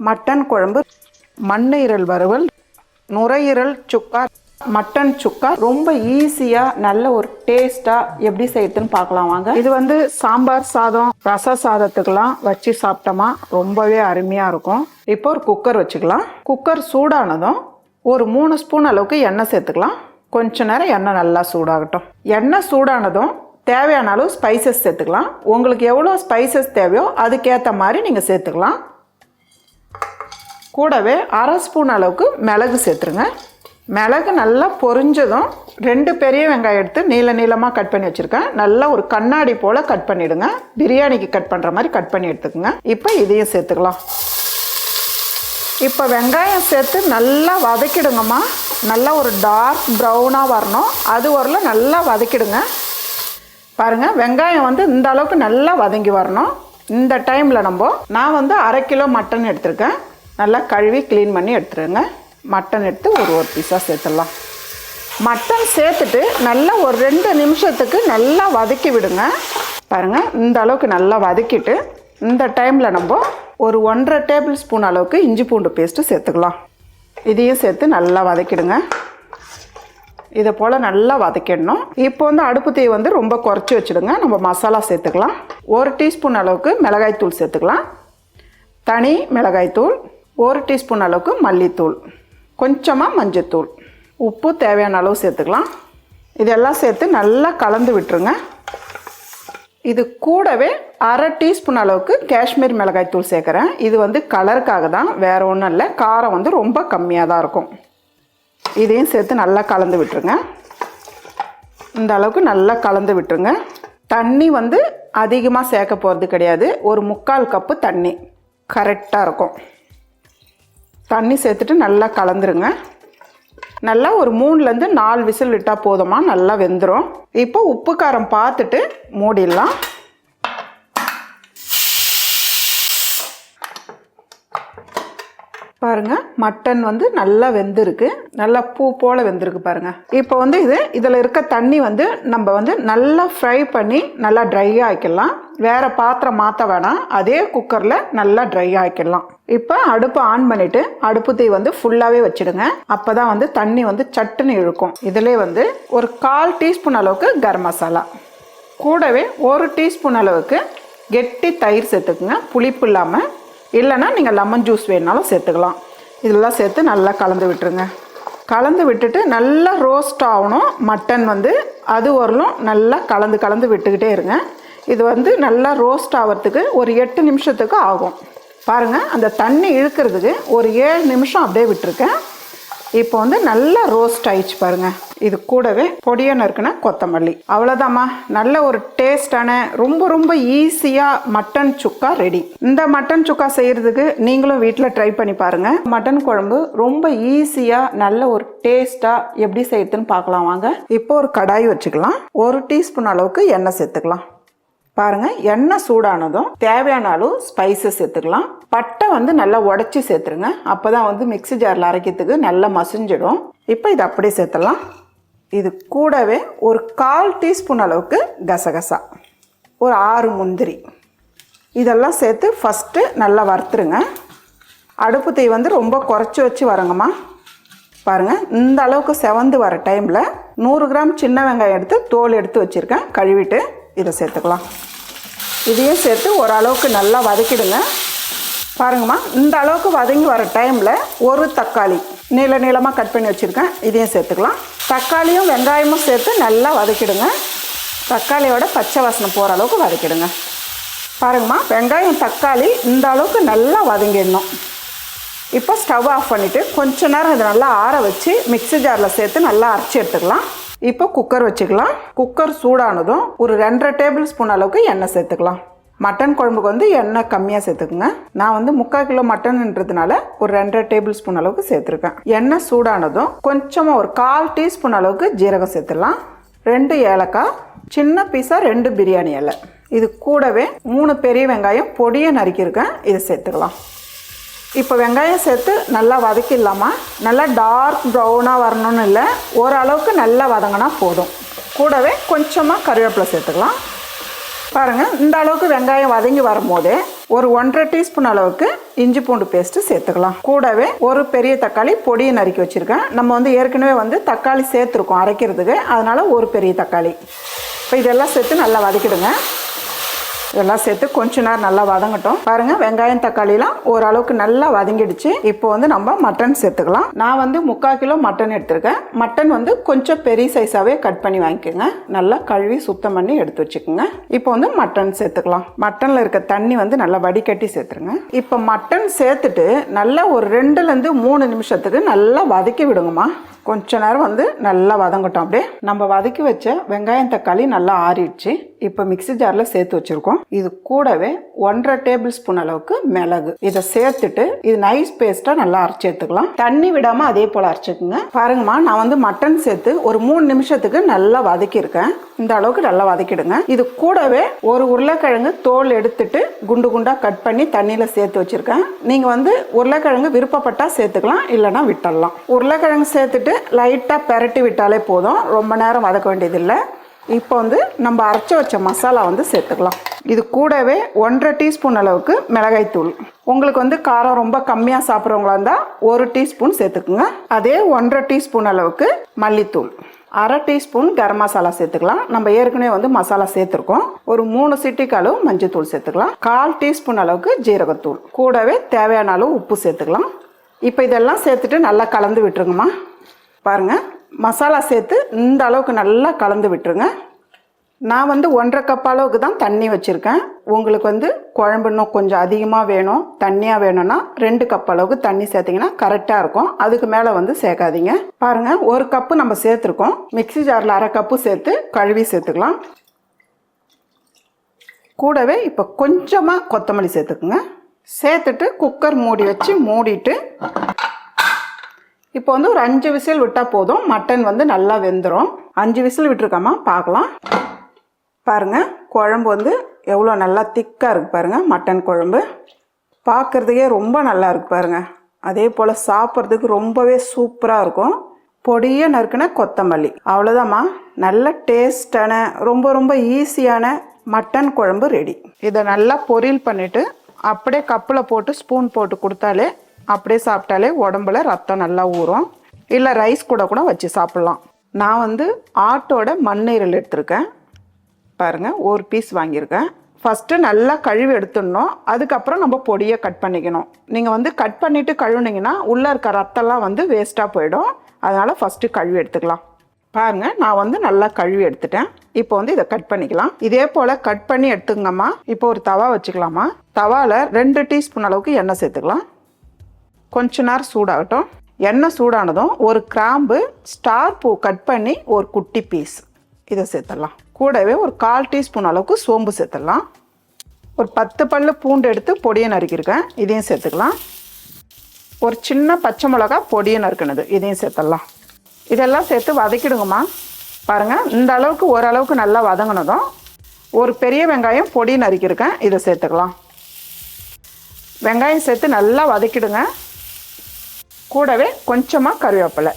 Mutton குழம்பு, மண்ணீரல் வறுவல், நுரையீரல் சுக்கா, மட்டன் சுக்கா ரொம்ப ஈஸியாக நல்ல ஒரு டேஸ்ட்டாக எப்படி செய்யுதுன்னு பார்க்கலாம் வாங்க. இது வந்து சாம்பார் சாதம், ரச சாதத்துக்கெல்லாம் வச்சு சாப்பிட்டோமா ரொம்பவே அருமையாக இருக்கும். இப்போ ஒரு குக்கர் வச்சுக்கலாம். குக்கர் சூடானதும் ஒரு 3 ஸ்பூன் அளவுக்கு எண்ணெய் சேர்த்துக்கலாம். கொஞ்ச நேரம் எண்ணெய் நல்லா சூடாகட்டும். எண்ணெய் சூடானதும் தேவையான அளவு ஸ்பைசஸ் சேர்த்துக்கலாம். உங்களுக்கு எவ்வளோ ஸ்பைசஸ் தேவையோ அதுக்கேற்ற மாதிரி நீங்கள் சேர்த்துக்கலாம். கூடவே 1/2 ஸ்பூன் அளவுக்கு மிளகு சேர்த்துருங்க. மிளகு நல்லா பொரிஞ்சதும் 2 பெரிய வெங்காயம் எடுத்து நீளமாக கட் பண்ணி வச்சுருக்கேன். நல்லா ஒரு கண்ணாடி போல் கட் பண்ணிவிடுங்க. பிரியாணிக்கு கட் பண்ணுற மாதிரி கட் பண்ணி எடுத்துக்கோங்க. இப்போ இதையும் சேர்த்துக்கலாம். இப்போ வெங்காயம் சேர்த்து நல்லா வதக்கிடுங்கம்மா. நல்லா ஒரு டார்க் ப்ரௌனாக வரணும். அது வரல நல்லா வதக்கிடுங்க. பாருங்கள், வெங்காயம் வந்து இந்த அளவுக்கு நல்லா வதங்கி வரணும். இந்த டைமில் நான் வந்து 1/2 கிலோ மட்டன் எடுத்திருக்கேன். நல்லா கழுவி க்ளீன் பண்ணி எடுத்துருங்க. மட்டன் எடுத்து ஒரு பீஸாக சேர்த்துடலாம். மட்டன் சேர்த்துட்டு நல்லா ஒரு 2 நிமிஷத்துக்கு நல்லா வதக்கி விடுங்க. பாருங்கள், இந்த அளவுக்கு நல்லா வதக்கிட்டு இந்த டைமில் ஒரு 1/2 டேபிள் ஸ்பூன் அளவுக்கு இஞ்சி பூண்டு பேஸ்ட்டு சேர்த்துக்கலாம். இதையும் சேர்த்து நல்லா வதக்கிடுங்க. இதை போல் நல்லா வதக்கிடணும். இப்போ வந்து அடுப்பு தீ வந்து ரொம்ப குறைச்சி வச்சுடுங்க. நம்ம மசாலா சேர்த்துக்கலாம். 1 டீஸ்பூன் அளவுக்கு மிளகாய்த்தூள் சேர்த்துக்கலாம். தனி மிளகாய்த்தூள், 1 டீஸ்பூன் அளவுக்கு மல்லித்தூள், கொஞ்சமாக மஞ்சத்தூள், உப்பு தேவையான அளவு சேர்த்துக்கலாம். இதெல்லாம் சேர்த்து நல்லா கலந்து விட்டுருங்க. இது கூடவே 1/2 டீஸ்பூன் அளவுக்கு காஷ்மீர் மிளகாய்த்தூள் சேர்க்குறேன். இது வந்து கலருக்காக தான், வேறு ஒன்றும் இல்லை. காரம் வந்து ரொம்ப கம்மியாக தான் இருக்கும். இதையும் சேர்த்து நல்லா கலந்து விட்டுருங்க. இந்த அளவுக்கு நல்லா கலந்து விட்டுருங்க. தண்ணி வந்து அதிகமாக சேர்க்க போகிறது கிடையாது. ஒரு 3/4 கப்பு தண்ணி கரெக்டாக இருக்கும். தண்ணி சேர்த்துட்டு நல்லா கலந்துருங்க. நல்லா ஒரு 3லேருந்து 4 விசில் விட்டால் போதுமா, நல்லா வெந்துடும். இப்போ உப்பு காரம் பார்த்துட்டு மூடிடலாம். பாருங்கள், மட்டன் வந்து நல்லா வெந்திருக்கு. நல்லா பூ போல் வெந்திருக்கு பாருங்கள். இப்போ வந்து இதில் இருக்க தண்ணி வந்து நம்ம வந்து நல்லா ஃப்ரை பண்ணி நல்லா ட்ரை ஆக்கிடலாம். வேறு பாத்திரம் மாற்ற வேணாம். அதே குக்கரில் நல்லா ட்ரை ஆக்கிடலாம். இப்போ அடுப்பை ஆன் பண்ணிவிட்டு அடுப்பு தீ வந்து ஃபுல்லாகவே வச்சுடுங்க. அப்போ தான் வந்து தண்ணி வந்து சட்டுன்னு இழுக்கும். இதிலே வந்து ஒரு 1/4 டீஸ்பூன் அளவுக்கு கரம் மசாலா, கூடவே 1 டீஸ்பூன் அளவுக்கு கெட்டி தயிர் சேர்த்துக்குங்க. புளிப்பு இல்லாமல், இல்லைன்னா நீங்கள் லெமன் ஜூஸ் வேணுனாலும் சேர்த்துக்கலாம். இதெல்லாம் சேர்த்து நல்லா கலந்து விட்டுருங்க. கலந்து விட்டுட்டு நல்லா ரோஸ்ட் ஆகணும் மட்டன் வந்து. அது வரலும் நல்லா கலந்து விட்டுக்கிட்டே இருங்க. இது வந்து நல்லா ரோஸ்ட் ஆகிறதுக்கு ஒரு 8 நிமிஷத்துக்கு ஆகும். பாருங்கள், அந்த தண்ணி இழுக்கிறதுக்கு ஒரு 7 நிமிஷம் அப்படியே விட்டுருக்கேன். இப்போ வந்து நல்லா ரோஸ்ட் ஆயிடுச்சு பாருங்கள். இது கூடவே பொடியாக நறுக்குன கொத்தமல்லி. அவ்வளோதாம்மா, நல்ல ஒரு டேஸ்டான ரொம்ப ஈஸியாக மட்டன் சுக்கா ரெடி. இந்த மட்டன் சுக்கா செய்கிறதுக்கு நீங்களும் வீட்டில் ட்ரை பண்ணி பாருங்கள். மட்டன் குழம்பு ரொம்ப ஈஸியாக நல்ல ஒரு டேஸ்ட்டாக எப்படி செய்யுதுன்னு பார்க்கலாம் வாங்க. இப்போ ஒரு கடாய் வச்சுக்கலாம். 1 டீஸ்பூன் அளவுக்கு எண்ணெய் சேர்த்துக்கலாம். பாருங்கள், எண்ணெய் சூடானதும் தேவையான அளவு ஸ்பைசஸ் சேர்த்துக்கலாம். பட்டை வந்து நல்லா உடச்சி சேர்த்துருங்க. அப்போ தான் வந்து மிக்ஸி ஜாரில் அரைக்கிறதுக்கு நல்லா மசிஞ்சிடும். இப்போ இதை அப்படியே சேர்த்துடலாம். இது கூடவே ஒரு 1/4 டீஸ்பூன் அளவுக்கு கசகசா, ஒரு 6 முந்திரி, இதெல்லாம் சேர்த்து ஃபஸ்ட்டு நல்லா வறுத்துருங்க. அடுப்பு தீ வந்து ரொம்ப குறைச்சி வச்சு வரங்கம்மா. பாருங்கள், இந்த அளவுக்கு செவந்து வர டைமில் 100 கிராம் சின்ன வெங்காயம் எடுத்து தோல் எடுத்து வச்சுருக்கேன். கழுவிட்டு இதை சேர்த்துக்கலாம். இதையும் சேர்த்து ஓரளவுக்கு நல்லா வதக்கிடுங்க. பாருங்கம்மா, இந்த அளவுக்கு வதங்கி வர டைமில் ஒரு தக்காளி நீளமாக கட் பண்ணி வச்சுருக்கேன். இதையும் சேர்த்துக்கலாம். தக்காளியும் வெங்காயமும் சேர்த்து நல்லா வதக்கிடுங்க. தக்காளியோட பச்சை வாசனை போகிற அளவுக்கு வதக்கிடுங்க. பாருங்கம்மா, வெங்காயம் தக்காளி இந்த அளவுக்கு நல்லா வதங்கிடணும். இப்போ ஸ்டவ் ஆஃப் பண்ணிவிட்டு கொஞ்ச நேரம் இதை நல்லா ஆற வச்சு மிக்ஸி ஜாரில் சேர்த்து நல்லா அரைச்சி எடுத்துக்கலாம். இப்போ குக்கர் வச்சுக்கலாம். குக்கர் சூடானதும் ஒரு 2.5 டேபிள் ஸ்பூன் அளவுக்கு எண்ணெய் சேர்த்துக்கலாம். மட்டன் குழம்புக்கு வந்து எண்ணெய் கம்மியாக சேர்த்துக்குங்க. நான் வந்து 3/4 கிலோ மட்டன்ன்றதுனால ஒரு 2.5 டேபிள் ஸ்பூன் அளவுக்கு சேர்த்துருக்கேன். எண்ணெய் சூடானதும் கொஞ்சமாக ஒரு 1/4 டீஸ்பூன் அளவுக்கு ஜீரகம் சேர்த்துடலாம். 2 ஏலக்காய், சின்ன பீஸாக 2 பிரியாணி இலை. இது கூடவே 3 பெரிய வெங்காயம் பொடியை நறுக்கியிருக்கேன். இதை சேர்த்துக்கலாம். இப்போ வெங்காயம் சேர்த்து நல்லா வதக்கிடலாமா. நல்லா டார்க் ப்ரௌனாக வரணும்னு இல்லை, ஓரளவுக்கு நல்லா வதங்கினா போதும். கூடவே கொஞ்சமாக கருவேப்பிலை சேர்த்துக்கலாம். பாருங்கள், இந்த அளவுக்கு வெங்காயம் வதங்கி வரும்போது ஒரு 1.5 டீஸ்பூன் அளவுக்கு இஞ்சி பூண்டு பேஸ்ட்டு சேர்த்துக்கலாம். கூடவே ஒரு பெரிய தக்காளி பொடியை நறுக்கி வச்சுருக்கேன். நம்ம வந்து ஏற்கனவே வந்து தக்காளி சேர்த்துருக்கோம் அரைக்கிறதுக்கு, அதனால் ஒரு பெரிய தக்காளி. இப்போ இதெல்லாம் சேர்த்து நல்லா வதக்கிடுங்க. இதெல்லாம் சேர்த்து கொஞ்ச நேரம் நல்லா வதங்கட்டும். பாருங்கள், வெங்காயம் தக்காளிலாம் ஓரளவுக்கு நல்லா வதங்கிடுச்சு. இப்போ வந்து நம்ம மட்டன் சேர்த்துக்கலாம். நான் வந்து 3/4 கிலோ மட்டன் எடுத்திருக்கேன். மட்டன் வந்து கொஞ்சம் பெரிய சைஸாகவே கட் பண்ணி வாங்கிக்கோங்க. நல்லா கழுவி சுத்தம் பண்ணி எடுத்து வச்சுக்கோங்க. இப்போ வந்து மட்டன் சேர்த்துக்கலாம். மட்டனில் இருக்க தண்ணி வந்து நல்லா வடிகட்டி சேர்த்துருங்க. இப்போ மட்டன் சேர்த்துட்டு நல்லா ஒரு 2லேருந்து 3 நிமிஷத்துக்கு நல்லா வதக்கி விடுங்கம்மா. கொஞ்ச நேரம் வந்து நல்லா வதங்கட்டும். அப்படியே நம்ம வதக்கி வச்ச வெங்காயம் தக்காளி நல்லா ஆறிடுச்சு. இப்போ மிக்ஸி ஜாரில் சேர்த்து வச்சுருக்கோம். இது கூடவே 1.5 டேபிள் ஸ்பூன் அளவுக்கு மிளகு இதை சேர்த்துட்டு இது நைஸ் பேஸ்ட்டாக நல்லா அரைச்சி எடுத்துக்கலாம். தண்ணி விடாமல் அதே போல் அரைச்சிக்குங்க. பாருங்கம்மா, நான் வந்து மட்டன் சேர்த்து ஒரு 3 நிமிஷத்துக்கு நல்லா வதக்கியிருக்கேன். இந்த அளவுக்கு நல்லா வதக்கிடுங்க. இது கூடவே ஒரு உருளைக்கிழங்கு தோல் எடுத்துட்டு குண்டு குண்டாக கட் பண்ணி தண்ணியில் சேர்த்து வச்சுருக்கேன். நீங்கள் வந்து உருளைக்கிழங்கு விருப்பப்பட்டால் சேர்த்துக்கலாம், இல்லைனா விட்டுடலாம். உருளைக்கிழங்கு சேர்த்துட்டு லைட்டாக பெரட்டி விட்டாலே போதும், ரொம்ப நேரம் வதக்க வேண்டியதில்லை. இப்போ வந்து நம்ம அரைச்சி வச்ச மசாலா வந்து சேர்த்துக்கலாம். இது கூடவே 1.5 டீஸ்பூன் அளவுக்கு மிளகாய்த்தூள். உங்களுக்கு வந்து காரம் ரொம்ப கம்மியாக சாப்பிட்றவங்களா இருந்தால் 1 டீஸ்பூன் சேர்த்துக்குங்க. அதே 1.5 டீஸ்பூன் அளவுக்கு மல்லித்தூள், 1/2 டீஸ்பூன் கரம் மசாலா சேர்த்துக்கலாம். நம்ம ஏற்கனவே வந்து மசாலா சேர்த்துருக்கோம். ஒரு 3 சிட்டிக்கு அளவு மஞ்சத்தூள் சேர்த்துக்கலாம். 1/4 டீஸ்பூன் அளவுக்கு ஜீரகத்தூள், கூடவே தேவையான அளவு உப்பு சேர்த்துக்கலாம். இப்போ இதெல்லாம் சேர்த்துட்டு நல்லா கலந்து விட்டுருங்கம்மா. பாருங்கள், மசாலா சேர்த்து இந்த அளவுக்கு நல்லா கலந்து விட்டுருங்க. நான் வந்து 1.5 கப் அளவுக்கு தான் தண்ணி வச்சுருக்கேன். உங்களுக்கு வந்து குழம்பு இன்னும் கொஞ்சம் அதிகமாக வேணும், தண்ணியாக வேணும்னா 2 கப் அளவுக்கு தண்ணி சேர்த்திங்கன்னா கரெக்டாக இருக்கும். அதுக்கு மேலே வந்து சேர்க்காதீங்க. பாருங்கள், 1 கப்பு நம்ம சேர்த்துருக்கோம். மிக்ஸி ஜாரில் 1/2 கப்பு சேர்த்து கழுவி சேர்த்துக்கலாம். கூடவே இப்போ கொஞ்சமாக கொத்தமல்லி சேர்த்துக்குங்க. சேர்த்துட்டு குக்கர் மூடி வச்சு மூடிட்டு இப்போ வந்து ஒரு 5 விசில் விட்டால் போதும். மட்டன் வந்து நல்லா வெந்துடும். 5 விசில் விட்டுருக்காமா பார்க்கலாம். பாருங்கள், குழம்பு வந்து எவ்வளோ நல்லா திக்காக இருக்குது பாருங்கள். மட்டன் குழம்பு பார்க்குறதுக்கே ரொம்ப நல்லா இருக்குது பாருங்கள். அதே போல் சாப்பிட்றதுக்கு ரொம்பவே சூப்பராக இருக்கும். பொடியை நறுக்குன கொத்தமல்லி, அவ்வளோதாம்மா. நல்ல டேஸ்டான ரொம்ப ரொம்ப ஈஸியான மட்டன் குழம்பு ரெடி. இதை நல்லா பொரியல் பண்ணிவிட்டு அப்படியே கப்பில் போட்டு ஸ்பூன் போட்டு கொடுத்தாலே, அப்படியே சாப்பிட்டாலே உடம்புல ரத்தம் நல்லா ஊறும். இல்லை ரைஸ் கூட வச்சு சாப்பிட்லாம். நான் வந்து ஆட்டோட மண்ணீரல் எடுத்திருக்கேன். பாருங்கள், ஒரு பீஸ் வாங்கியிருக்கேன். ஃபஸ்ட்டு நல்லா கழுவி எடுத்துடணும். அதுக்கப்புறம் நம்ம பொடியை கட் பண்ணிக்கணும். நீங்கள் வந்து கட் பண்ணிவிட்டு கழுவுனீங்கன்னா உள்ளே இருக்க ரத்தம்லாம் வந்து வேஸ்ட்டாக போயிடும். அதனால் ஃபஸ்ட்டு கழுவி எடுத்துக்கலாம். பாருங்கள், நான் வந்து நல்லா கழுவி எடுத்துட்டேன். இப்போ வந்து இதை கட் பண்ணிக்கலாம். இதே போல் கட் பண்ணி எடுத்துங்கம்மா. இப்போ ஒரு தவா வச்சுக்கலாமா. தவாவில் 2 டீஸ்பூன் அளவுக்கு எண்ணெய் சேர்த்துக்கலாம். கொஞ்ச நேரம் சூடாகட்டும். எண்ணெய் சூடானதும் ஒரு கிராம்பு, ஸ்டார் பூ கட் பண்ணி ஒரு குட்டி பீஸ் இதை சேர்த்துடலாம். கூடவே ஒரு 1/4 டீஸ்பூன் அளவுக்கு சோம்பு சேர்த்துடலாம். ஒரு 10 பல்லு பூண்டு எடுத்து பொடியை நறுக்கியிருக்கேன், இதையும் சேர்த்துக்கலாம். ஒரு சின்ன பச்சை மிளகா பொடியை நறுக்கினது, இதையும் சேர்த்துடலாம். இதெல்லாம் சேர்த்து வதக்கிடுங்கம்மா. பாருங்கள், இந்த அளவுக்கு ஓரளவுக்கு நல்லா வதங்கினதும் ஒரு பெரிய வெங்காயம் பொடி நறுக்கியிருக்கேன், இதை சேர்த்துக்கலாம். வெங்காயம் சேர்த்து நல்லா வதக்கிடுங்க. கூடவே கொஞ்சமாக கருவேப்பிலை,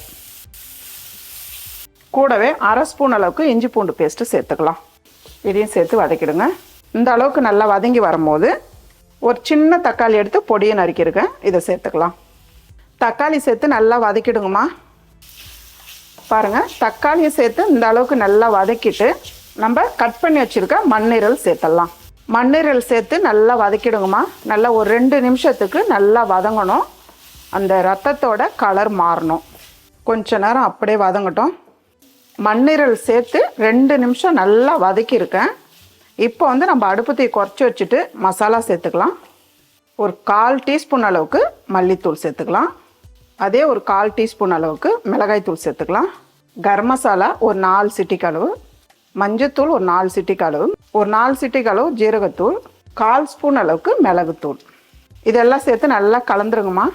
கூடவே 1/2 ஸ்பூன் அளவுக்கு இஞ்சி பூண்டு பேஸ்ட்டு சேர்த்துக்கலாம். இதையும் சேர்த்து வதக்கிடுங்க. இந்த அளவுக்கு நல்லா வதங்கி வரும்போது ஒரு சின்ன தக்காளி எடுத்து பொடியை நறுக்கியிருக்கேன், இதை சேர்த்துக்கலாம். தக்காளி சேர்த்து நல்லா வதக்கிடுங்கம்மா. பாருங்கள், தக்காளியை சேர்த்து இந்த அளவுக்கு நல்லா வதக்கிட்டு நம்ம கட் பண்ணி வச்சுருக்க மண்ணீரல் சேர்த்துடலாம். மண்ணீரல் சேர்த்து நல்லா வதக்கிடுங்கம்மா. நல்லா ஒரு 2 நிமிஷத்துக்கு நல்லா வதங்கணும். அந்த ரத்தத்தோட கலர் மாறணும். கொஞ்ச நேரம் அப்படியே வதங்கட்டும். மண்ணீரல் சேர்த்து 2 நிமிஷம் நல்லா வதக்கியிருக்கேன். இப்போ வந்து நம்ம அடுப்பு தீ குறைச்சி வச்சுட்டு மசாலா சேர்த்துக்கலாம். ஒரு 1/4 டீஸ்பூன் அளவுக்கு மல்லித்தூள் சேர்த்துக்கலாம். அதே ஒரு 1/4 டீஸ்பூன் அளவுக்கு மிளகாய்த்தூள் சேர்த்துக்கலாம். கரம் மசாலா ஒரு 4 சிட்டிக்கு அளவு, மஞ்சத்தூள் ஒரு 4 சிட்டிக்கு அளவு, ஒரு 4 சிட்டிக்கு அளவு ஜீரகத்தூள், 1/4 ஸ்பூன் அளவுக்கு மிளகுத்தூள், இதெல்லாம் சேர்த்து நல்லா கலந்துருங்கம்மா.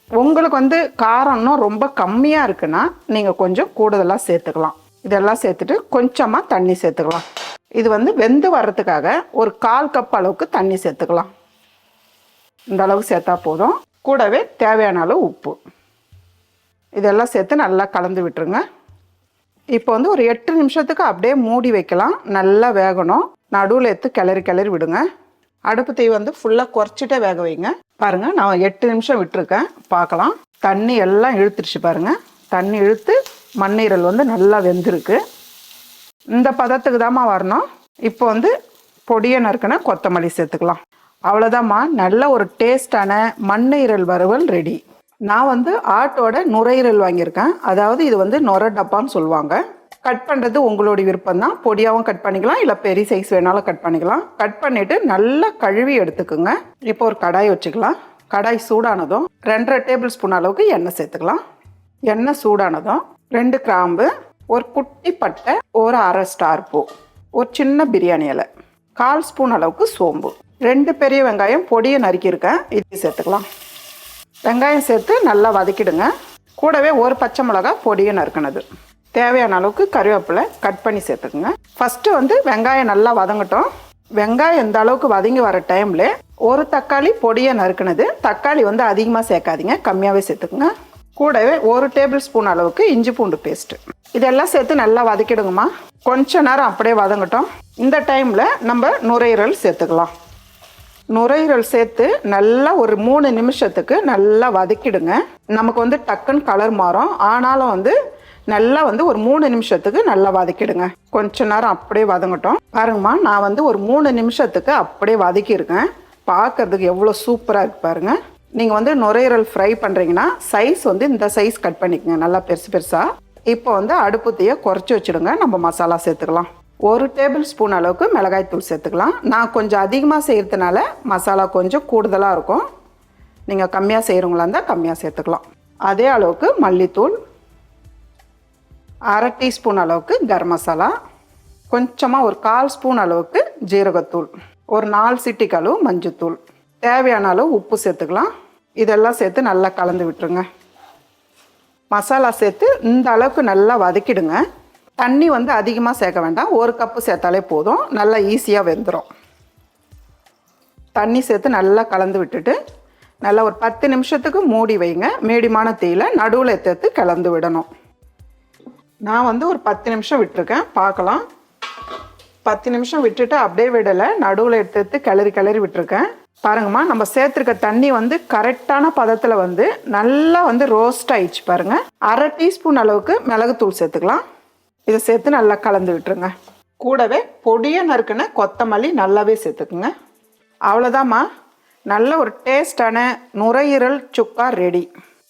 உங்களுக்கு வந்து காரம் இன்னும் ரொம்ப கம்மியாக இருக்குன்னா நீங்கள் கொஞ்சம் கூடுதலாக சேர்த்துக்கலாம். இதெல்லாம் சேர்த்துட்டு கொஞ்சமாக தண்ணி சேர்த்துக்கலாம். இது வந்து வெந்து வர்றதுக்காக ஒரு 1/4 கப் அளவுக்கு தண்ணி சேர்த்துக்கலாம். இந்த அளவுக்கு சேர்த்தா போதும். கூடவே தேவையான அளவு உப்பு, இதெல்லாம் சேர்த்து நல்லா கலந்து விட்டுருங்க. இப்போ வந்து ஒரு 8 நிமிஷத்துக்கு அப்படியே மூடி வைக்கலாம். நல்லா வேகணும். நடுவில் எடுத்து கிளறி விடுங்க. அடுப்பு தீ வந்து ஃபுல்லாக குறைச்சிட்டே வேக வைங்க. பாருங்கள், நான் 8 நிமிஷம் விட்டுருக்கேன். பார்க்கலாம், தண்ணி எல்லாம் இழுத்துருச்சு பாருங்கள். தண்ணி இழுத்து மண்ணீரல் வந்து நல்லா வெந்திருக்கு. இந்த பதத்துக்கு தாம்மா வரணும். இப்போ வந்து பொடியை நறுக்கின கொத்தமல்லி சேர்த்துக்கலாம். அவ்வளோதாம்மா, நல்ல ஒரு டேஸ்டான மண்ணீரல் வறுவல் ரெடி. நான் வந்து ஆட்டோட நுரையீரல் வாங்கியிருக்கேன். அதாவது இது வந்து நுர டப்பான்னு சொல்லுவாங்க. கட் பண்ணுறது உங்களுடைய விருப்பம் தான். பொடியாகவும் கட் பண்ணிக்கலாம், இல்லை பெரிய சைஸ் வேணாலும் கட் பண்ணிக்கலாம். கட் பண்ணிவிட்டு நல்லா கழுவி எடுத்துக்குங்க. இப்போ ஒரு கடாய் வச்சுக்கலாம். கடாய் சூடானதும் 2.5 டேபிள் ஸ்பூன் அளவுக்கு எண்ணெய் சேர்த்துக்கலாம். எண்ணெய் சூடானதும் 2 கிராம்பு, ஒரு குட்டி பட்டை, ஒரு அரை ஸ்டார் பூ, ஒரு சின்ன பிரியாணி இலை, 1/4 ஸ்பூன் அளவுக்கு சோம்பு, 2 பெரிய வெங்காயம் பொடியை நறுக்கியிருக்கேன், இது சேர்த்துக்கலாம். வெங்காயம் சேர்த்து நல்லா வதக்கிடுங்க. கூடவே ஒரு பச்சை மிளகாய் பொடியை நறுக்கினது, தேவையான அளவுக்கு கருவேப்பிலை கட் பண்ணி சேர்த்துக்குங்க. ஃபஸ்ட்டு வந்து வெங்காயம் நல்லா வதங்கட்டும். வெங்காயம் இந்த அளவுக்கு வதங்கி வர டைமில் ஒரு தக்காளி பொடியை நறுக்கினது. தக்காளி வந்து அதிகமாக சேர்க்காதீங்க, கம்மியாகவே சேர்த்துக்குங்க. கூடவே 1 டேபிள் ஸ்பூன் அளவுக்கு இஞ்சி பூண்டு பேஸ்ட்டு, இதெல்லாம் சேர்த்து நல்லா வதக்கிடுங்கம்மா. கொஞ்ச நேரம் அப்படியே வதங்கட்டும். இந்த டைமில் நம்ம நுரையீரல் சேர்த்துக்கலாம். நுரையீரல் சேர்த்து நல்லா ஒரு 3 நிமிஷத்துக்கு நல்லா வதக்கிடுங்க. நமக்கு வந்து டக்குன்னு கலர் மாறும். ஆனாலும் வந்து நல்லா வந்து ஒரு 3 நிமிஷத்துக்கு நல்லா வதக்கிடுங்க. கொஞ்ச நேரம் அப்படியே வதங்கட்டும். பாருங்கம்மா, நான் வந்து ஒரு 3 நிமிஷத்துக்கு அப்படியே வதக்கியிருக்கேன். பார்க்கறதுக்கு எவ்வளோ சூப்பராக இருக்கு பாருங்கள். நீங்கள் வந்து நுரையீரல் ஃப்ரை பண்ணுறீங்கன்னா சைஸ் வந்து இந்த சைஸ் கட் பண்ணிக்கங்க, நல்லா பெருசு பெருசாக. இப்போ வந்து அடுப்பு தீயை குறைச்சி வச்சுடுங்க. நம்ம மசாலா சேர்த்துக்கலாம். 1 டேபிள் ஸ்பூன் அளவுக்கு மிளகாய் தூள் சேர்த்துக்கலாம். நான் கொஞ்சம் அதிகமாக செய்கிறதுனால மசாலா கொஞ்சம் கூடுதலாக இருக்கும். நீங்கள் கம்மியாக செய்கிறவங்களா இருந்தால் கம்மியாக சேர்த்துக்கலாம். அதே அளவுக்கு மல்லித்தூள், 1/2 டீஸ்பூன் அளவுக்கு கரம் மசாலா, கொஞ்சமாக ஒரு 1/4 ஸ்பூன் அளவுக்கு ஜீரகத்தூள், ஒரு 4 சிட்டிக்கு அளவு மஞ்சத்தூள், தேவையான அளவு உப்பு சேர்த்துக்கலாம். இதெல்லாம் சேர்த்து நல்லா கலந்து விட்டுருங்க. மசாலா சேர்த்து இந்த அளவுக்கு நல்லா வதக்கிடுங்க. தண்ணி வந்து அதிகமாக சேர்க்க வேண்டாம், 1 கப்பு சேர்த்தாலே போதும், நல்லா ஈஸியாக வெந்துடும். தண்ணி சேர்த்து நல்லா கலந்து விட்டுட்டு நல்லா ஒரு 10 நிமிஷத்துக்கு மூடி வைங்க. மீடியமான தீயில நடுவில் சேர்த்து கலந்து விடணும். நான் வந்து ஒரு 10 நிமிஷம் விட்டுருக்கேன். பார்க்கலாம், 10 நிமிஷம் விட்டுட்டு அப்படியே விடலை, நடுவில் எடுத்து கிளறி விட்டுருக்கேன். பாருங்கம்மா, நம்ம சேர்த்துருக்க தண்ணி வந்து கரெக்டான பதத்தில் வந்து நல்லா வந்து ரோஸ்ட் ஆயிடுச்சு பாருங்கள். 1/2 டீஸ்பூன் அளவுக்கு மிளகுத்தூள் சேர்த்துக்கலாம். இதை சேர்த்து நல்லா கலந்து விட்டுருங்க. கூடவே பொடியை நறுக்குன கொத்தமல்லி நல்லாவே சேர்த்துக்குங்க. அவ்வளோதாம்மா, நல்ல ஒரு டேஸ்டான நுரையீரல் சுக்கா ரெடி.